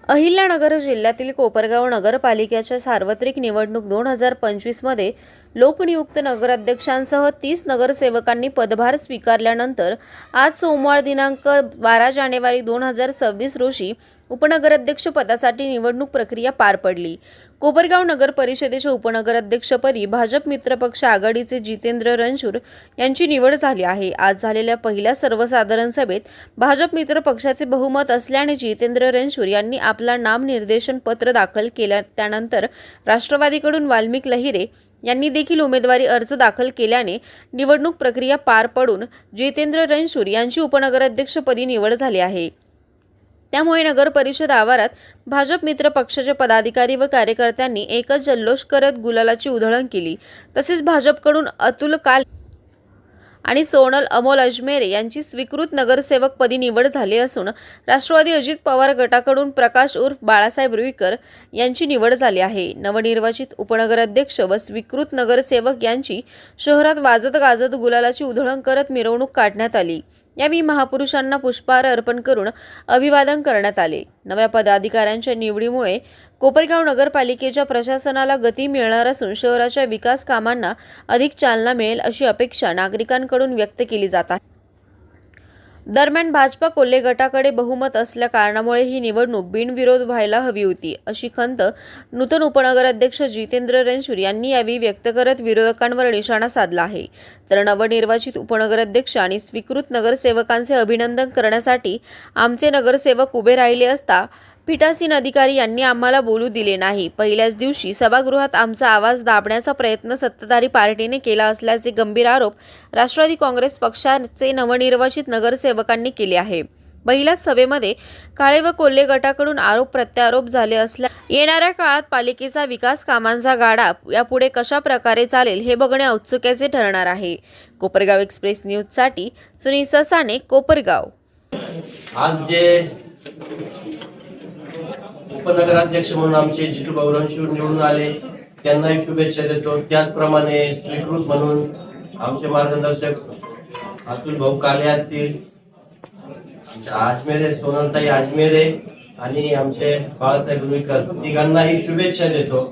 अहिल्यानगर जिल्ह्यातील कोपरगाव नगरपालिकेच्या सार्वत्रिक निवडणूक 2025 मध्ये लोकनियुक्त नगराध्यक्षांसह 30 नगरसेवकांनी पदभार स्वीकारल्यानंतर आज सोमवार दिनांक 12 जानेवारी 2026 रोजी उपनगराध्यक्ष पदासाठी निवडणूक प्रक्रिया पार पडली। कोपरगाव नगर परिषदेच्या उपनगराध्यक्षपदी भाजप मित्रपक्ष आघाडीचे जितेंद्र रणशूर यांची निवड झाली आहे। आज झालेल्या पहिल्या सर्वसाधारण सभेत भाजप मित्र पक्षाचे बहुमत असल्याने जितेंद्र रणशूर यांनी आपला नामनिर्देशन पत्र दाखल केल्या। त्यानंतर राष्ट्रवादीकडून वाल्मिक लहिरे यांनी देखील उमेदवारी अर्ज दाखल केल्याने निवडणूक प्रक्रिया पार पडून जितेंद्र रणशूर यांची उपनगराध्यक्षपदी निवड झाली आहे। त्यामुळे नगर परिषद आवारात भाजप मित्र पक्षाचे पदाधिकारी व कार्यकर्त्यांनी एकच जल्लोष करत गुलालाची उधळण केली। तसेच भाजपकडून अतुल काल आणि सोनल अमोल अजमेरे यांची स्वीकृत नगरसेवक पदी निवड झाली असून राष्ट्रवादी अजित पवार गटाकडून प्रकाश उर्फ बाळासाहेब रुईकर यांची निवड झाली आहे। नवनिर्वाचित उपनगराध्यक्ष व स्वीकृत नगरसेवक यांची शहरात वाजत गाजत गुलालाची उधळण करत मिरवणूक काढण्यात आली। यावेळी महापुरुषांना पुष्पहार अर्पण करून अभिवादन करण्यात आले। नव्या पदाधिकाऱ्यांच्या निवडीमुळे कोपरगाव नगरपालिकेच्या प्रशासनाला गती मिळणार असून शहराच्या विकास कामांना अधिक चालना मिळेल अशी अपेक्षा नागरिकांकडून व्यक्त केली जात आहे। दरम्यान भाजपा कोल्हे गटाकडे बहुमत असल्या कारणामुळे ही निवडणूक बिनविरोध व्हायला हवी होती अशी खंत नूतन उपनगराध्यक्ष जितेंद्र रणशूर यांनी यावेळी व्यक्त करत विरोधकांवर निशाणा साधला आहे। तर नवनिर्वाचित उपनगराध्यक्ष आणि स्वीकृत नगरसेवकांचे अभिनंदन करण्यासाठी आमचे नगरसेवक उभे राहिले असता पीठासीन अधिकारी यांनी आम्हाला बोलू दिले नाही। पहिल्याच दिवशी सभागृहात आमचा आवाज दाबण्याचा प्रयत्न सत्ताधारी पार्टीने केला असल्याचे गंभीर आरोप राष्ट्रवादी काँग्रेस पक्षाचे नवनिर्वाचित नगरसेवकांनी केले आहे। पहिल्याच सभेमध्ये काळे व कोल्हे गटाकडून आरोप प्रत्यारोप झाले असल्या येणाऱ्या काळात पालिकेचा विकास कामांचा गाडा यापुढे कशा प्रकारे चालेल हे बघणे औत्सुक्याचे ठरणार आहे। कोपरगाव एक्सप्रेस न्यूजसाठी सुनील ससाने, कोपरगाव। आज जे उपनगराध्यक्ष म्हणून आमचे जितू रणशूर निवडून आले त्यांनाही शुभेच्छा देतो। त्याचप्रमाणे स्वीकृत म्हणून आमचे मार्गदर्शक अतुल भाऊ काले असतील, अजमेरे सोनलताई अजमेरे आणि आमचे बाळासाहेब रुईकर तिघांनाही शुभेच्छा देतो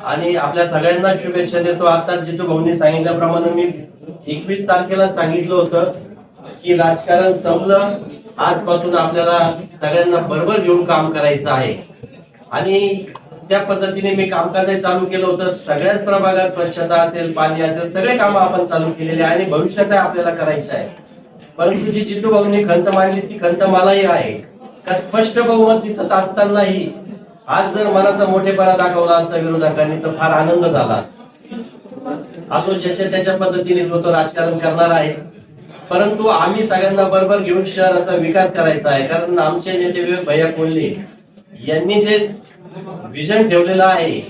आणि आपल्या सगळ्यांना शुभेच्छा देतो। आता जितू भाऊंनी सांगितल्याप्रमाणे मी 21 तारखेला सांगितलं होतं की राजकारण संपलं, आजपासून आपल्याला सगळ्यांना बरोबर घेऊन काम करायचं आहे आणि त्या पद्धतीने मी कामकाज चालू केलं होतं। सगळ्याच प्रभागात स्वच्छता असेल, पाणी असेल, सगळे काम आपण चालू केलेले आणि भविष्यात आपल्याला करायचं आहे। परंतु जी जितू भाऊंनी खंत मांडली ती खंत मलाही आहे का स्पष्ट बहुमत दिसत असतानाही आज जर मनाचा मोठेपणा दाखवला असता विरोधकांनी तर फार आनंद झाला असता। असो ज्याच्या त्याच्या पद्धतीने जो तो राजकारण करणार आहे, परंतु आम्ही सगळ्यांना बरोबर घेऊन शहराचा विकास करायचा आहे। कारण आमचे नेते भैया कोल्हे यांनी जे विजन ठेवलेलं आहे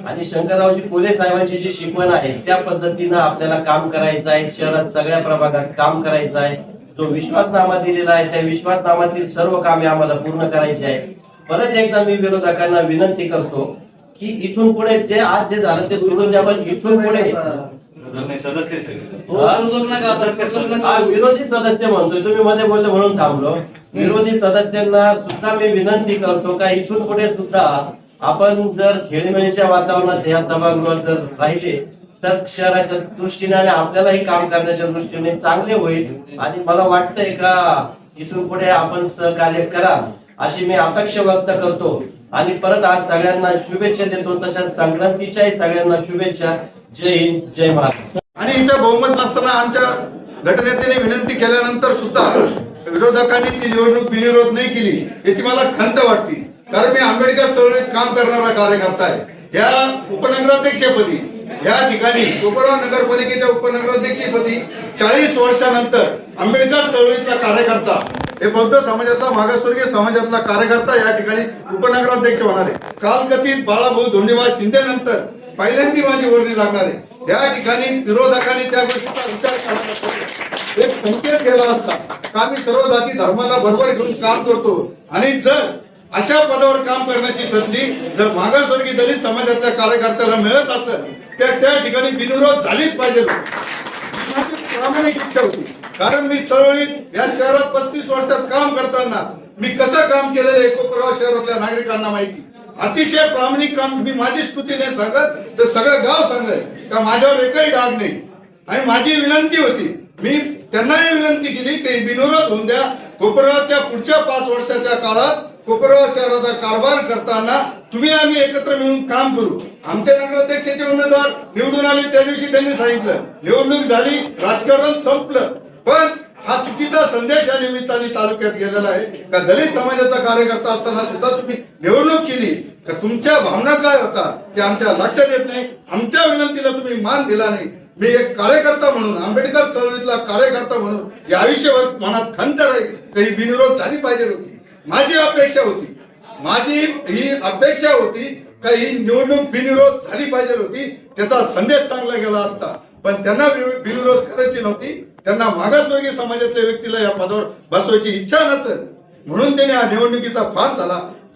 आणि शंकररावजी कोल्हे साहेबांची जी शिकवण आहे त्या पद्धतीनं आपल्याला काम करायचं आहे। शहरात सगळ्या प्रभागात काम करायचं आहे। जो विश्वासनामा दिलेला आहे त्या विश्वासनामातील सर्व कामे आम्हाला पूर्ण करायची आहे। परत एकदा मी विरोधकांना विनंती करतो की इथून पुढे जे आज जे झालं ते सोडून द्या, पण इथून पुढे विरोधी सदस्य म्हणतोय, तुम्ही मध्ये बोलले म्हणून थांबलो। विरोधी सदस्यांना सुद्धा मी विनंती करतो का इथून पुढे सुद्धा आपण जर खेळीमेळीच्या वातावरणात या सभागृहात जर राहिले तर शहराच्या दृष्टीने आणि आपल्यालाही काम करण्याच्या दृष्टीने चांगले होईल आणि मला वाटतंय का इथून पुढे आपण सहकार्य करा अशी मी अपेक्षा व्यक्त करतो आणि परत आज सगळ्यांना शुभेच्छा देतो। तशाच संक्रांतीच्याही सगळ्यांना शुभेच्छा। जय हिंद, जय महाराष्ट्र। आणि इथं बहुमत नसताना आमच्या गटनेत्याने विनंती केल्यानंतर सुद्धा विरोधकांनी ती निवडणूक बिनविरोध नाही केली याची मला खंत वाटते। कारण मी आंबेडकर चळवळीत काम करणारा कार्यकर्ता आहे। या उपनगराध्यक्षपदी या ठिकाणी कोपरगाव नगरपालिकेच्या उपनगराध्यक्षपदी 40 वर्षानंतर आंबेडकर चळवळीतला कार्यकर्ता, हे बौद्ध समाजातला मागासवर्गीय समाजातला कार्यकर्ता या ठिकाणी उपनगराध्यक्ष होणार आहे। कालकथित बाळाभाऊ धोंडीबा शिंदे नंतर पहिल्यांदी माझी वर्णी लागणार आहे। या ठिकाणी विरोधकांनी त्या गोष्टीचा विचार करायला एक संकेत केला असता का आम्ही सर्व जाती धर्माला बरोबर घेऊन काम करतो आणि जर अशा पदावर काम करण्याची संधी जर मागासवर्गीय दलित समाजातल्या कार्यकर्त्याला मिळत असेल तर त्या ठिकाणी बिनविरोध झालीच पाहिजे। प्रामाणिक इच्छा होती कारण मी चळवळीत या शहरात 35 वर्षात काम करताना मी कसं काम केलेलं आहे कोपरगाव शहरातल्या नागरिकांना माहिती. अतिशय प्रामाणिक काम. मी माझी स्तुती नाही सांगत तर सगळं गाव सांगेल का माझ्यावर एकही डाग नाही. आणि माझी विनंती होती, मी त्यांनाही विनंती केली की बिनविरोध होऊन द्या. कोपरगावच्या पुढच्या 5 वर्षाच्या काळात कोपरगाव शहराचा कारभार करताना तुम्ही आम्ही एकत्र मिळून काम करू. आमचे नगराध्यक्षाचे उमेदवार निवडून आले त्या दिवशी त्यांनी सांगितलं निवडणूक झाली, राजकारण संपलं. पण हा चुकीचा संदेश या निमित्ताने तालुक्यात गेलेला आहे का दलित समाजाचा कार्यकर्ता असताना सुद्धा तुम्ही निवडणूक केली का तुमच्या भावना काय होता ते आमच्या लक्षात येत नाही. आमच्या विनंतीला तुम्ही मान दिला नाही. मी एक कार्यकर्ता म्हणून, आंबेडकर चळवळीतला कार्यकर्ता म्हणून या आयुष्यभर मनात खंत राहील काही बिनविरोध झाली पाहिजे होती. माझी अपेक्षा होती, माझी ही अपेक्षा होती का ही निवडणूक बिनविरोध झाली पाहिजे होती. त्याचा संदेश चांगला गेला असता. पण त्यांना बिनविरोध करायची नव्हती. त्यांना मागासवर्गीय समाजातल्या व्यक्तीला या पदावर बसवायची इच्छा नसेल म्हणून त्यांनी हा निवडणुकीचा फार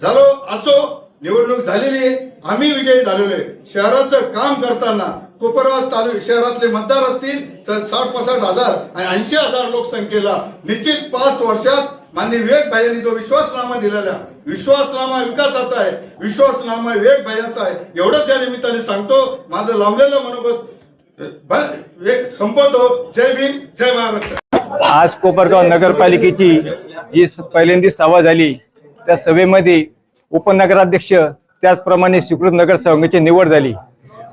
झालो. असो, निवडणूक झालेली आहे, आम्ही विजयी झालेलो आहे. शहराचं काम करताना कोपरगाव शहरातले मतदार असतील 60-65 हजार आणि 80,000 लोकसंख्येला निश्चित 5 वर्षात माननीय विवेक भाईंनी जो विश्वासनामा दिलेला, विश्वासनामा विकासाचा आहे, विश्वासनामा विवेक भाईंचा आहे. एवढंच या निमित्ताने सांगतो. माझं लावलेलं मनोगत संपवतो. जय भीम, जय महाराष्ट्र. आज कोपरगाव नगरपालिकेची जी पहिल्यांदी सभा झाली त्या सभेमध्ये उपनगराध्यक्ष त्याचप्रमाणे स्वीकृत नगरसेवकांची निवड झाली.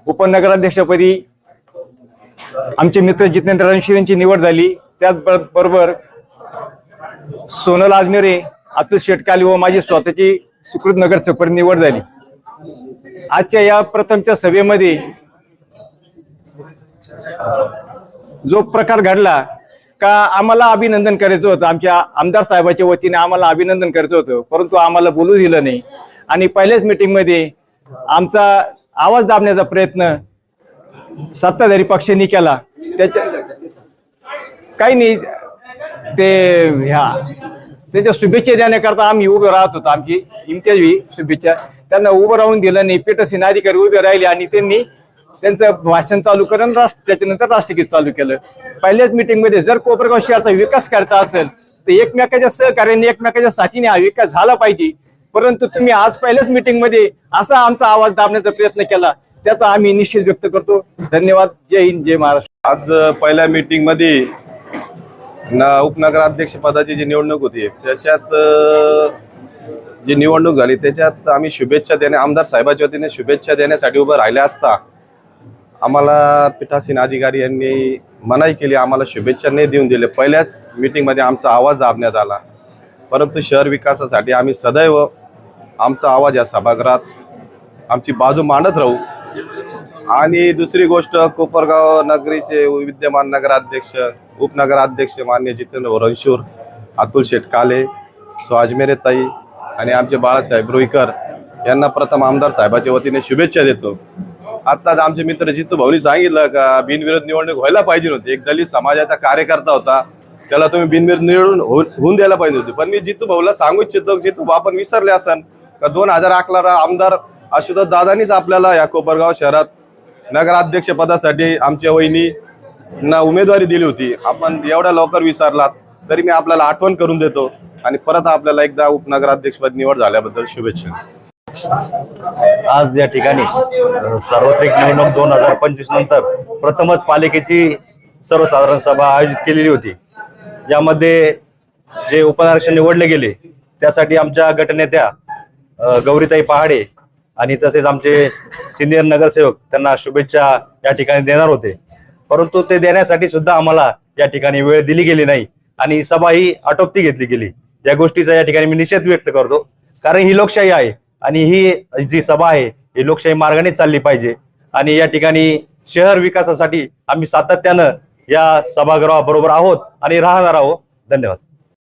उपनगराध्यक्षपदी आमचे मित्र जितेंद्र रणशेव यांची निवड झाली. त्याचबरोबर सोनल आजमेरे, अतुल शेटकाली व माझी स्वतःची स्वीकृत नगरसेवकपदी निवड झाली. आजच्या या प्रथमच्या सभेमध्ये जो प्रकार घडला का आम्हाला अभिनंदन करायचं होतं, आमच्या आमदार साहेबांच्या वतीने आम्हाला अभिनंदन करायचं होतं, परंतु आम्हाला बोलू दिलं नाही. आणि पहिल्याच मीटिंगमध्ये आमचा आवाज दाबण्याचा प्रयत्न सत्ताधारी पक्षांनी केला. त्याच्या काही नाही, त्याच्या शुभेच्छा देण्याकरता आम्ही उभे राहत होतो. आमची इम्तियाजी शुभेच्छा त्यांना उभं राहून दिलं नाही. पीठासीन अधिकारी उभे राहिले आणि त्यांनी त्यांचं भाषण चालू करून त्याच्यानंतर राष्ट्रगीत चालू केलं. पहिल्याच मीटिंगमध्ये जर कोपरगाव शहराचा विकास करायचा असेल तर एकमेकाच्या सहकार्याने, एकमेकाच्या साथीने हा विकास झाला पाहिजे. परंतु तुम्ही आज पहिल्याच मीटिंगमध्ये असा आमचा आवाज दाबण्याचा प्रयत्न केला, त्याचा आम्ही निषेध व्यक्त करतो. धन्यवाद. जय हिंद, जय महाराष्ट्र. आज पहिल्या मीटिंगमध्ये उपनगराध्यक्ष पदाची जी निवडणूक होती त्याच्यात जी निवडणूक झाली त्याच्यात आम्ही शुभेच्छा आमदार साहेबांच्या वतीने शुभेच्छा देण्यासाठी उभं राहिले असता आम्हाला पीठासीन अधिकारी यांनी मनाई केली, आम्हाला शुभेच्छा नाही देऊन दिले. पहिल्याच मीटिंगमध्ये आमचा आवाज दाबण्यात आला. परंतु शहर विकासासाठी आम्ही सदैव आमचा आवाज या सभागृहात आमची बाजू मांडत राहू. आणि दुसरी गोष्ट, कोपरगाव नगरीचे विद्यमान नगराध्यक्ष, उपनगराध्यक्ष मान्य जितेंद्र रणशेव, अतुल शेटकाले, अजमेरे ताई आणि आमचे बाळासाहेब रुईकर यांना प्रथम आमदार साहेबांच्या वतीने शुभेच्छा देतो. आत्ताच आमचे मित्र जितू भाऊनी सांगितलं का बिनविरोध निवडणूक व्हायला पाहिजे होती. एक दलित समाजाचा कार्यकर्ता होता, त्याला तुम्ही बिनविरोध निवडून होऊन द्यायला पाहिजे होते. पण मी जितू भाऊला सांगू इच्छितो, जितू भाऊ आपण विसरले असन का 2011 आमदार आशुतोष दादानीच आपल्याला या कोपरगाव शहरात नगराध्यक्ष पदासाठी आमच्या वहिनींना उमेदवारी दिली होती. आपण एवढ्या लवकर विसरलात तरी मी आपल्याला आठवण करून देतो आणि परत आपल्याला एकदा उपनगराध्यक्षपद निवड झाल्याबद्दल शुभेच्छा. आज या ठिकाणी सार्वत्रिक निवडणूक 2025 नंतर प्रथमच पालिकेची सर्वसाधारण सभा आयोजित केलेली होती. यामध्ये जे उपाध्यक्ष निवडले गेले त्यासाठी आमच्या गटनेत्या गौरीताई पहाडे आणि तसेच आमचे सिनियर नगरसेवक त्यांना शुभेच्छा या ठिकाणी देणार होते. परंतु ते देण्यासाठी सुद्धा आम्हाला या ठिकाणी वेळ दिली गेली नाही आणि सभा ही आटोपती घेतली गेली. या गोष्टीचा या ठिकाणी मी निषेध व्यक्त करतो, कारण ही लोकशाही आहे आणि ही जी सभा आहे ही लोकशाही मार्गाने चालली पाहिजे. आणि या ठिकाणी शहर विकासासाठी आम्ही सातत्यानं या सभागृहाबरोबर आहोत आणि राहणार आहोत. धन्यवाद.